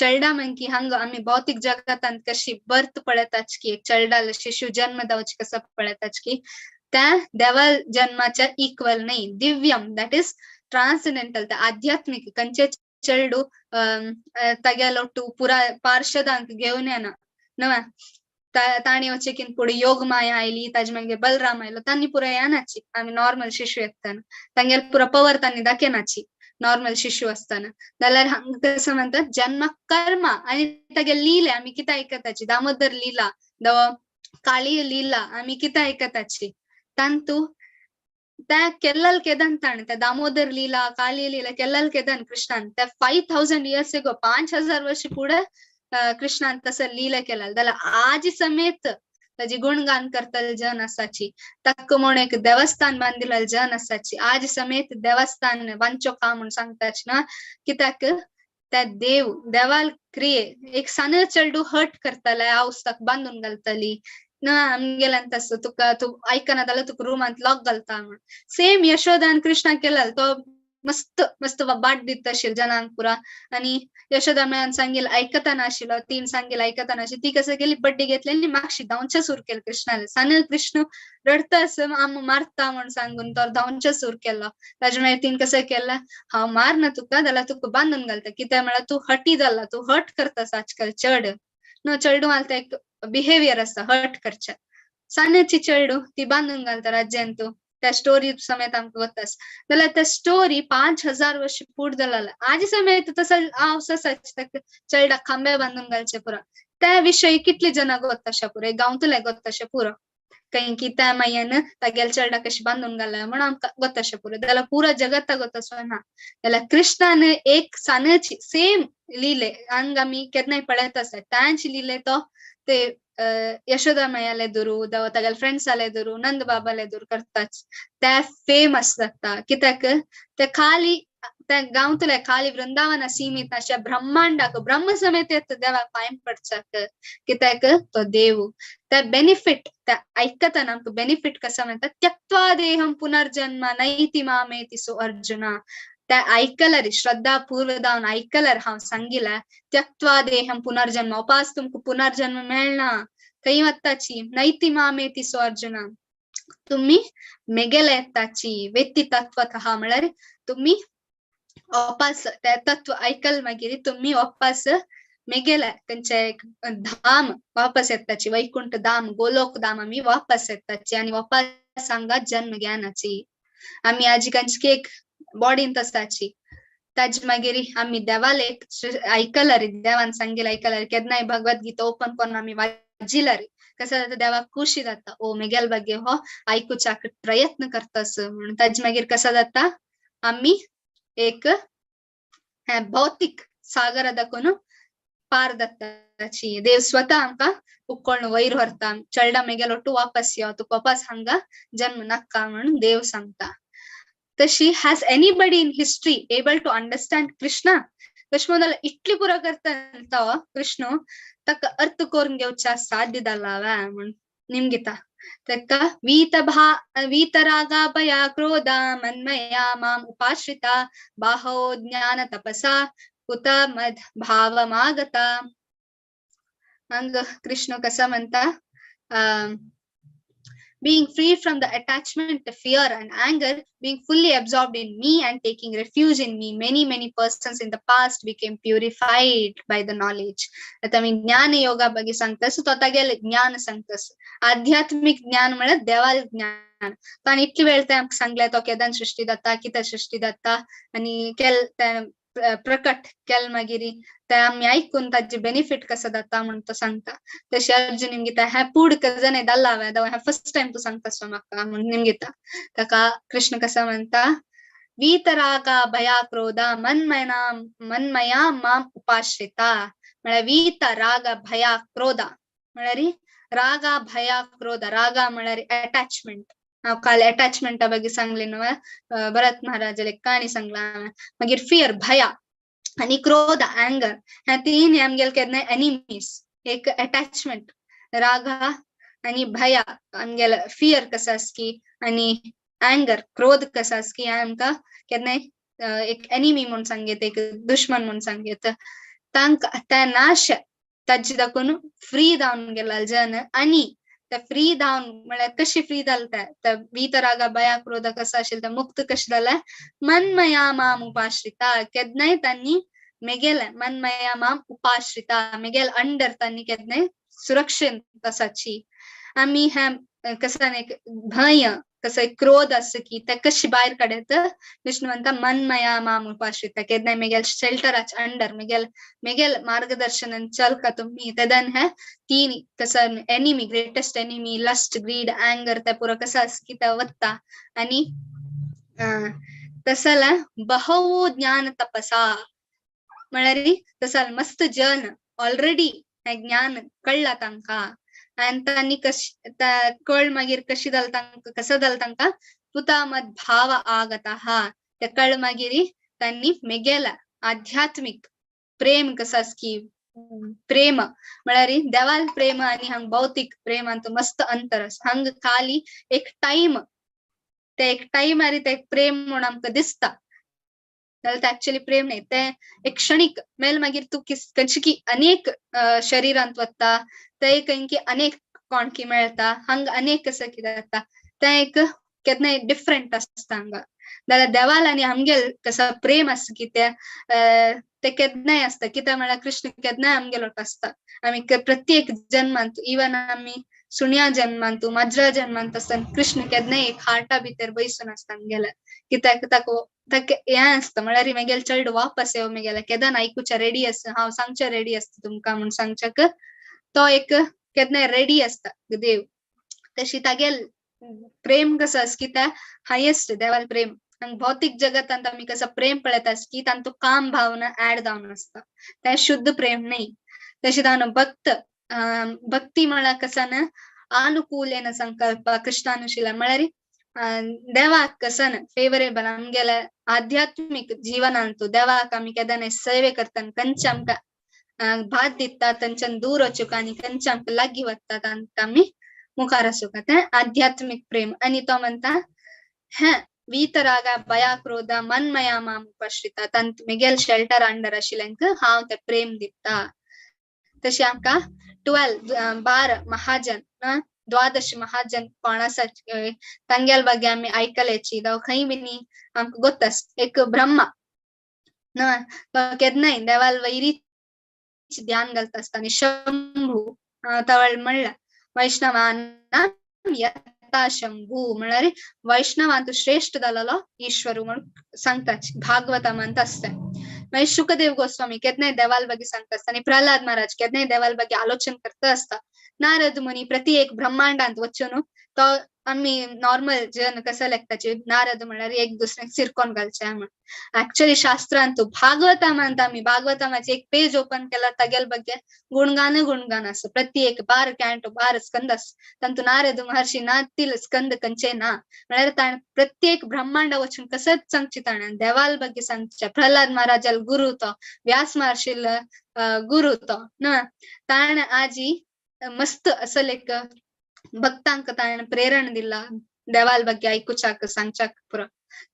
चलडा मन की हंग आम्ही भौतिक जगात कशी बर्थ पळताच की एक चलडाला शिशु जन्म दावची कसं पळताच की त्या देवा जन्माच्या इक्वल नाही दिव्यम दॅट इज ट्रान्सडेंटल त्या आध्यात्मिक कंचे चलडू तग्यालोटू पुरा पार्श्वदांक घेऊन येना नवा ताणी वचेकिन पुढे योग माया आयली ताज मागे बलराम आयलो तांनी पुरा यानाची आम्ही नॉर्मल शिशु येताना तांगेल पुरा पवर तांनी दाखेनाची नॉर्मल शिशु असताना जाल्यार हांगा कसं म्हणतात जन्म कर्म आणि तागे लीले आम्ही किती ऐकताची दामोदर लीला दव काळी लीला आम्ही किती ऐकताची तांतू त्या केल्लल केदन ताण त्या दामोदर लीला काली लीला केल्लल केदन कृष्णान त्या 5000 years ago 5000 वर्ष पुढे कृष्णान तसं लीला केलं त्याला आज समेत त्याची गुणगान करतल जन असाची तक्क म्हणून एक देवस्थान बांधिल जन असाची आज समेत देवस्थान वंचो का म्हणून सांगताच ना की त्या देवाल क्रिये एक सन चलडू हट करतला औस्तक बांधून घालतली ना आमगेल्यान तसं तुका तू ऐकना जाल्यार तुका रुमांत लॉक घालता म्हणून सेम यशोदान कृष्णा केला तो मस्त मस्त बाट दित आशिल जनांक पुरा आणि यशोदा मेळान सांगेल ऐकता नाशिलो तीन सांगेल ऐकता नाशिल ती कसं केली बड्डे घेतलेली मागशी धांवच्या सूर केलं कृष्णाला सानल कृष्ण रडता असं आम मारता म्हणून सांगून तो धांवच्या सूर केला ताजे मागीर तीन कसं केलं हांव मार ना तुका जाल्यार तुका बांधून घालता कित्याक म्हळ्यार तू हटी जाला तू हट करतास आजकाल चड न चेडू मालता एक बिहेवियर असता हट करच्या सान्याची चेडू ती बांधून घालता राज्यान तू त्या स्टोरी समेत आमकां वतास जाल्यार त्या स्टोरी 5000 वर्ष फुड जाला आज समेत तसं आवसाच चेडा खांबे बांधून घालचे पुरा त्या विषयी कितली जनां गोत्ताशा पुरा गांवतले गोत्ताशे पुरो काही की त्या मायन तागेल चेडा कशी बांधून घाला म्हणून आमकां गोत्ताशे पुरो जाल्यार पुरा जगत गोत्तासो ना जाल्यार कृष्णान एक सान्याची सेम लिले हांगा आमी केन्नाय पळयत आसता तांची लिले तो ते यशोदा मैयाले दुरू दव तागेल फ्रेंड्स आले दुरू नंद बाबाले दूर करताच त्या फेमस जाता कित्याक ते खाली त्या गांवतले खाली वृंदावन सीमित अशा ब्रह्मांडाक ब्रह्म समेत येत देवाक पायन पडचाक कित्याक तो देव त्या बेनिफिट त्या ऐकताना आमकां बेनिफिट कसं म्हणतात त्यक्त्वा देहम पुनर्जन्म नैति मामेति सो अर्जुना त्या ऐकलरी श्रद्धा पूर्व जावन ऐकलर हांव सांगिला त्यक्त्वा देहम पुनर्जन्म उपास तुमकां पुनर्जन्म मेळना काही वत्ताची नैति मामेति सो अर्जुना तुम्ही मेगेला येताची वेत्ती तत्वतः म्हळ्यार तुम्ही वापस त्या तत्व ऐकल मागीर तुम्ही वापस मेगेला त्यांचे धाम वापस येताची वैकुंठ धाम गोलोक धाम आम्ही वापस येताची आणि वापस सांगा जन्म ज्ञानाची आम्ही आजी कंचकी एक बॉडीन तसाची ताज मागीर आम्ही देवाले ऐकलरी देवान सांगेल ऐकलरी केन्नाय भगवद्गीता ओपन करून आम्ही वाजिलरी कसं जाता देवाक खुशी जाता ओ मेगेल ಬಗ್ಗೆ हो ऐकूचाक प्रयत्न करतास म्हणून ताज मागीर कसं जाता आम्ही एक भौतिक सागर दाखवून पार जाताची देव स्वतः आमकां उकळून वयर व्हरता चलडा मेगेलोटू वापस यो तुका वापस हांगा जन्म नाका म्हणून देव सांगता तशी has anybody in history able to understand Krishna तशें जाल्यार इतली पुरो करता तो कृष्ण ताका अर्थ करून घेवच्या साध्य जालावा म्हण निमगिता ताका वीतरागा भया क्रोधा मन्मया माम उपाश्रिता बाहो ज्ञान तपसा कुत मद भावमागता हंग कृष्ण कसा म्हणता being free from the attachment, the fear and anger, being fully absorbed in me and taking refuge in me, many persons in the past became purified by the knowledge. आता मी ज्ञान योगा ಬಗ್ಗೆ सांगतास तो तागेल ज्ञान सांगतास आध्यात्मिक ज्ञान म्हणजे देवाल ज्ञान पण इतकी वेळ ते आमकां सांगले तो केदान सृष्टी जाता कितें सृष्टी जाता आणि केल प्रकट केल मागीर ते आमी ऐकून ताजे बेनिफिट कसं जाता म्हणून तो सांगता तशें अर्जुन निमगिता हे पूड कजने दाल्लावे दवा हे फर्स्ट टाइम तू सांगतास म्हाका म्हणून निमगिता ताका कृष्ण कसं म्हणता वीतरागा भया क्रोधा मन्मया माम उपाश्रिता म्हळ्यार वीत राग भया क्रोधा म्हळ्यार रागा भया क्रोधा रागा म्हळ्यार अटॅचमेंट हांव काल अटॅचमेंटा ಬಗ್ಗೆ सांगले न्हू भरत महाराजाले काणी सांगला मागीर फियर भया आणि क्रोध अँगर ह्या तीन आमगेल केन्ना एनिमीज एक अटॅचमेंट रागा आणि भया आमगेल फियर कसं आसकी आणि अँगर क्रोध कसं आसकी आमकां केन्नाय एक एनिमी म्हणून सांगेत, एक दुश्मन म्हणून सांगेत, तांकां त्या नाश ताजे दाखोवन फ्री जावन गेला जन. आणि त्या फ्री जावन म्हळ्यार कशी फ्री जालता, त्या वीतरागा भया क्रोध कसा आशिल्लो मुक्त कशें जाला, मनमया माम उपाश्रिता, केन्नाय तांणी मेगेल मनमया माम उपाश्रिता, मेगेल अंडर तांणी केन्नाय सुरक्षित आसाची. आमी ह्या कसं एक भय, कसं एक क्रोध असं की त्या कशी भायर काडत, विष्णू म्हणता मनमया माम उपाश्रिता, केन्नाय मेगेल शेल्टराच्या अंडर मेगेल मार्गदर्शनान चलका तुम्ही. तेदन हे तीन कसं enemy, greatest enemy lust, greed, anger, त्या पुरा कसं असं की त्या वत्ता. आणि तसला बहु ज्ञान तपसा, म्हळ्यार तसं मस्त जन ऑलरेडी हे ज्ञान कळला तांकां. आणि तांणी कळ मागीर कशी जाल तांकां, कसं जाल तांकां, पुता मद भाव आगता, ते कळ मागीर तांणी मेगेला आध्यात्मिक प्रेम कसं की प्रेम म्हळ्यार देवाल प्रेम आणि हंग भौतिक प्रेमांत मस्त अंतर आसा. हंग खाली एक टाइम, ते एक टाइम आनी ते प्रेम म्हणून आमकां दिसता, जाल्यार ते एक्चुअली प्रेम न्ही, ते एक क्षणिक मेल मागीर तू कशी की अनेक शरीरांत वता, ते खंयकी अनेक कोणकी मेळटा, हंग अनेक कसं कितें जाता, ते एक केन्नाय डिफरंट आसता हांगा. जाल्यार देवाल आनी आमगेल कसं प्रेम आसा की ते केन्नाय आसता. कित्याक म्हळ्यार कृष्ण केन्नाय आमगेलो आसता. आमी प्रत्येक जन्मांत, इवन आमी सुण्या जन्मांत, मजरा जन्मांत आसतना कृष्ण केन्नाय एक हार्टा भितर बसून आसता आमगेल्या. कित्याक ताका हें आसता म्हळ्यार मेगेल चड वापस येवं मेगेला, केदान आयकुच्या रेडी आसा, हांव सांगच्या रेडी आसता तुमकां म्हणून सांगच्याक तो एक केन्नाय रेडी आसता देव. तशी तागेल प्रेम कसं आस की त्या हायेस्ट देवाल प्रेम. आणि भौतिक जगतांत आमी कसं प्रेम पळयता की तांतूं काम भावना ऍड जावन आसता, ते शुद्ध प्रेम न्ही. तशें जावन भक्ती म्हळ्यार कसं ना अनुकूलेन संकल्प कृष्णानुशीला, म्हळ्यार देवाक कसं फेवरेबल आमगेल्या आध्यात्मिक जिवनांत देवाक आमी केदां सेवे करतना खंयचे आमकां भात दिता तांच्यान दूर वचूक आनी खंयचे आमकां लागीं वता तांकां आमी मुखार आसूंक, तें आध्यात्मिक प्रेम. आणि तो म्हणता हे वीतरागा भया क्रोध मनमया माम उपाश्रिता, तांत मेगेल शेल्टर अंडर आशिल्ल्यांक हांव ते प्रेम दिता. तशें आमकां 12 महाजन, 12 महाजन कोण आसा तांगेल ಬಗ್ಗೆ आमी आयकल्याची, तो खंय बी न्ही आमकां गोतास. एक ब्रह्मा केन्नाय देवाल वैरीच ध्यान घालता आसता. आनी शंभू तवळ म्हणला वैष्णवांना यथा शंभू, म्हळ्यार वैष्णवांत श्रेष्ठ जालोलो ईश्वर म्हणून सांगतात भागवतांत आसता. मागीर शुकदेव गोस्वामी केन्नाय देवाल ಬಗ್ಗೆ सांगता आसता. आनी प्रल्हाद महाराज केन्नाय देवाल ಬಗ್ಗೆ आलोचन करता आसता. नारद मुनी प्रति एक ब्रह्मांडांत वचून तो आमी नॉर्मल जन कसं लेखताचे, नारद म्हळ्यार एक दुसऱ्याक सिरकोन घालचे म्हणून. एक्चुअली शास्त्रांत भागवतांत आमी भागवतामाचे एक पेज ओपन केला तागेल ಬಗ್ಗೆ गुणगान आसा. प्रति एक 12 कॅन्टो 12 स्कंद आसा. तांतूं नारद महर्षी नातील स्कंद खंयचे ना, म्हळ्यार ताणें प्रत्येक ब्रह्मांड वचून कसंच सांगचे, ताणें देवाल ಬಗ್ಗೆ सांगचे. प्रल्हाद महाराजाल गुरु तो, व्यास महर्षील गुरु तो ना, ताणें आजी मस्त असं एक भक्तांक ताणें प्रेरण दिला देवाल ಬಗ್ಗೆ आयकुच्याक सांगच्याक पुरो.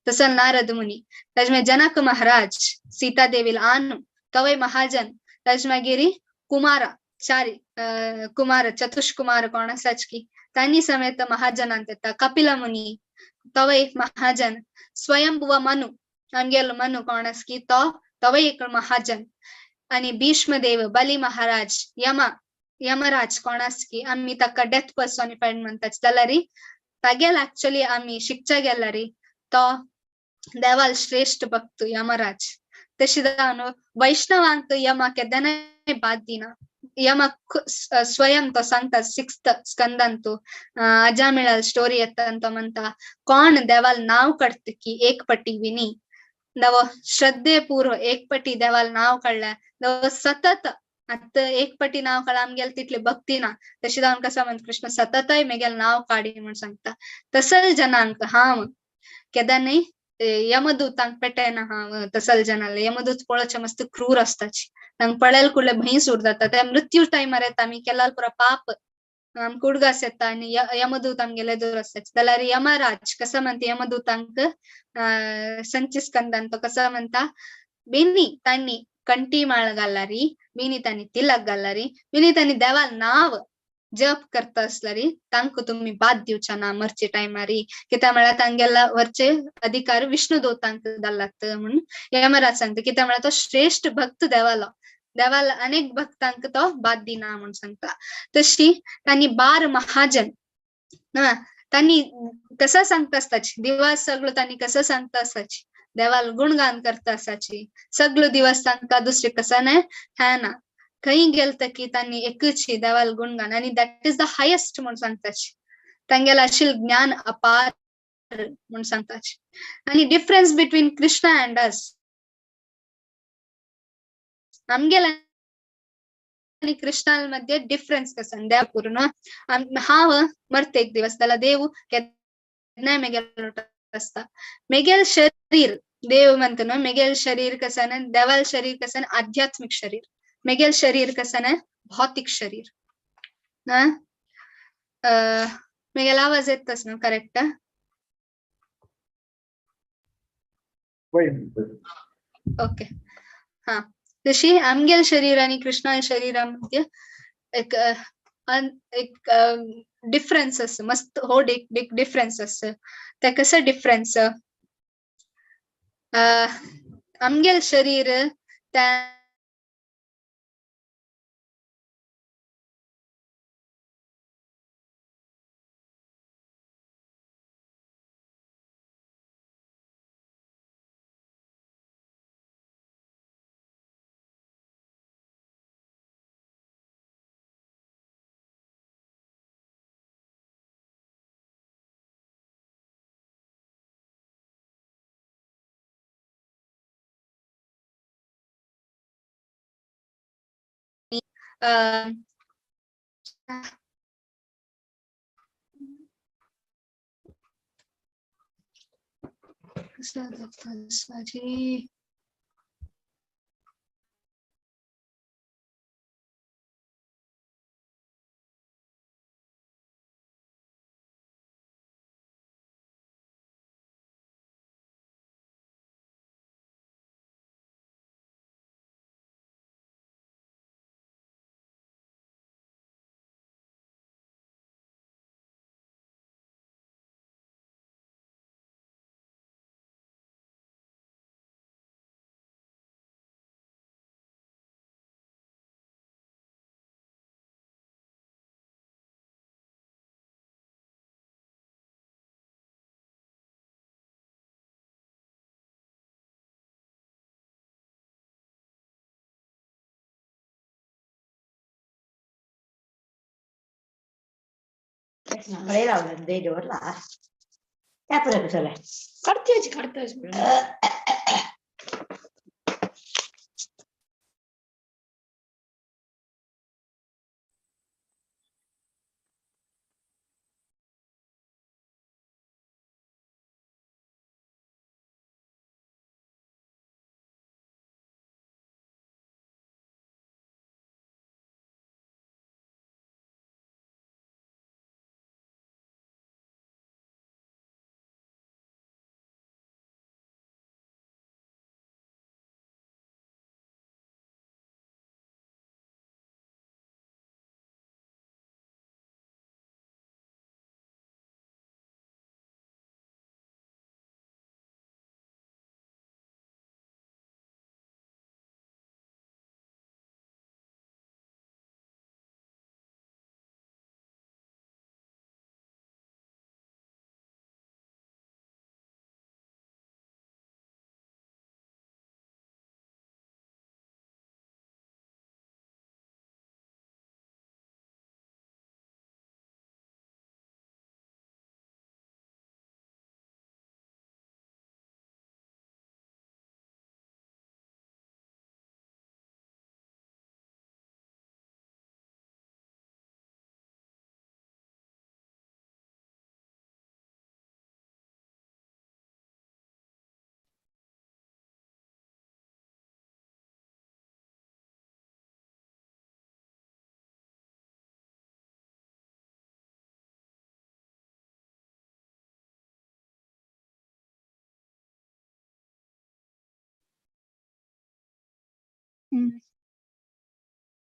तसं नारद मुनी, ताजे मागीर जनक महाराज सीता देवीला आणून तवय महाजन, ताजे मागीर कुमारा चारी कुमार चतुष्कुमार कोण आसाच की तांणी समेत महाजनांत येता. कपिल मुनी तवय महाजन, स्वयंभुव मनु आमगेलो मनु कोण आस की तो तवय एक महाजन. आणि भीष्मदेव, बली महाराज, यमराज कोण आस की आमी ताका डेथ पर्सोनिफाईड म्हणतात. जाल्यार तागेल एक्चुअली आमी शिकच्या गेल्यार तो देवाल श्रेष्ठ भक्त यमराज. तशी जावन वैष्णवांक यमा केन्नाय बाद दिना. यमक स्वयं तो सांगता 6th स्कंदांत अजामिळाल स्टोरी येता तो म्हणता कोण देवाल नाव काडत की एक पटी विनी दव श्रद्धेपूर्व एक पटी देवाल नाव काढल्या दव सतत आता एक पटी नाव काढ आमगेल तितले भक्ती ना. तशी जावन कसं म्हणत कृष्ण सततय मेगेल नाव काढी म्हणून सांगता. तसल जनांक हांव केदांनी यमदूतांक पेटयना. हांव तसल जनाला यमदूत पळोवचे मस्त क्रूर असताची. तांक पळयल कुडले भंय सूर जाता. ते मृत्यू टायमार येता आमी केल्यार पुरा पाप आमक उडगा आसता आनी यमदूत आमगेले एदोर आसता जाल्यार यमराज कसो म्हणता यमदूतांक संच स्कंदान तो कसो म्हणता बेनी तांणी कंटी माळ घालारी बेनी तांणी तिलक घालारी बेनी तांणी देवा नाव जप करता असलारी तांकां तुमी बाद दिवच्या ना मरचे टायमारी कित्याक म्हळ्यार तांगेला वरचे अधिकार विष्णू दोतांक दालात म्हणून यमराज सांगता कित्याक म्हळ्यार तो श्रेष्ठ भक्त देवाला अनेक भक्तांक तो बाद दिना म्हणून सांगता तशी तांणी 12 महाजन तांणी कसं सांगता आसताची दिवस सगळो तांणी कसं सांगता आसाची देवाल गुणगान करता आसाची सगळो दिवस तांकां दुसरे कसं नाही है ना खंय गेलता की तांणी एकच देवाल गुणगान आणि दॅट इज द हायेस्ट म्हणून सांगताची तांगेला आशिल्लें ज्ञान अपार म्हणून सांगताची आणि डिफरन्स बिटवीन कृष्णा अँड अस आमगेला आणि कृष्णाल मध्ये डिफरन्स कसं देव पूर्ण हांव मरते एक दिवस त्याला देव केन्नाय मेगेल असता मेगेल शरीर देव म्हणतो ना मेगेल शरीर कसं ना देवाल शरीर कसं ना आध्यात्मिक शरीर मेगेल शरीर कसं ना भौतिक शरीर ना मेगेल आवाज येतच ना correct Wait a minute. Okay हा तशी आमगेल शरीर आणि कृष्णा शरीरामध्ये एक डिफरन्स असं मस्त हो एक डिफरन्स असं त्या कसं डिफरन्स आमगेल शरीर त्या जी Lei laura dei due là. Capre cos'è? काढतोय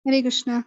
हरे कृष्ण.